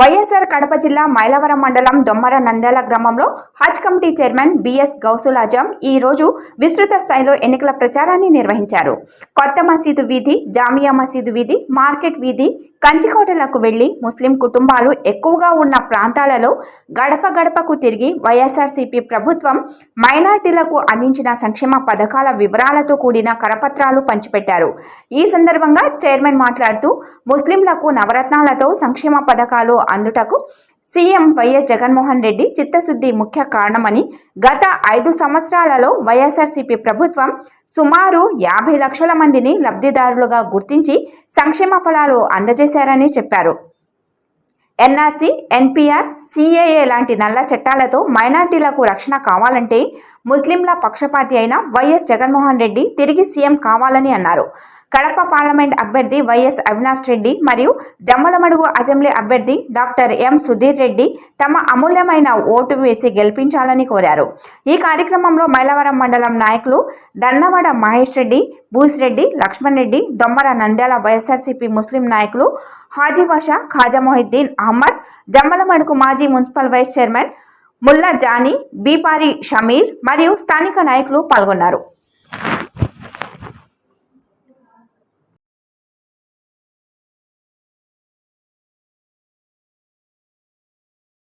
వైఎస్ఆర్ కడప జిల్లా మైలవరం మండలం దొమ్మర నంద్యాల గ్రామంలో హజ్ committee chairman BS Gausul Azam ఈ రోజు విస్తృత స్థాయిలో ఎన్నికల ప్రచారాన్ని నిర్వహించారు. కొత్త మసీదు వీధి, జామియా మసీదు వీధి, మార్కెట్ వీధి, కంచికోటలకు వెళ్లి ముస్లిం కుటుంబాలు ఎక్కువగా ఉన్న ప్రాంతాలలో గడప గడపకు తిరిగి వైఎస్ఆర్సీపీ ప్రభుత్వం మైనార్టీలకు అందించిన సంక్షేమ పథకాల వివరాలతో కూడిన కరపత్రాలు పంచిపెట్టారు. ఈ సందర్భంగా చైర్మన్ మాట్లాడుతూ ముస్లింలకు నవరత్నాలతో సంక్షేమ పథకాలు అందుటకు సీఎం వైఎస్ జగన్మోహన్ రెడ్డి చిత్తశుద్ధి ముఖ్య కారణమని, గత 5 సంవత్సరాలలో వైఎస్ఆర్సీపీ ప్రభుత్వం సుమారు 50 లక్షల మందిని లబ్ధిదారులుగా గుర్తించి సంక్షేమ ఫలాలు అందజేశారని చెప్పారు. ఎన్ఆర్సీ, ఎన్పీఆర్, సిఏఏ లాంటి నల్ల చట్టాలతో మైనార్టీలకు రక్షణ కావాలంటే ముస్లింల పక్షపాతి అయిన వైఎస్ జగన్మోహన్ రెడ్డి తిరిగి సీఎం కావాలని అన్నారు. కడప పార్లమెంట్ అభ్యర్థి వైఎస్ అవినాష్ రెడ్డి మరియు జమ్మలమడుగు అసెంబ్లీ అభ్యర్థి డాక్టర్ ఎం సుధీర్ రెడ్డి తమ అమూల్యమైన ఓటు వేసి గెలిపించాలని కోరారు. ఈ కార్యక్రమంలో మైలవరం మండలం నాయకులు దన్నవడ మహేష్ రెడ్డి, బూసిరెడ్డి లక్ష్మణ్ రెడ్డి, దొమ్మర నంద్యాల వైఎస్ఆర్సీపీ ముస్లిం నాయకులు హాజీ బాషా, ఖాజా మొహిద్దీన్ అహ్మద్, జమ్మలమడుగు మాజీ municipal vice chairman Mulla Jani, Bepari Shamir మరియు స్థానిక నాయకులు పాల్గొన్నారు.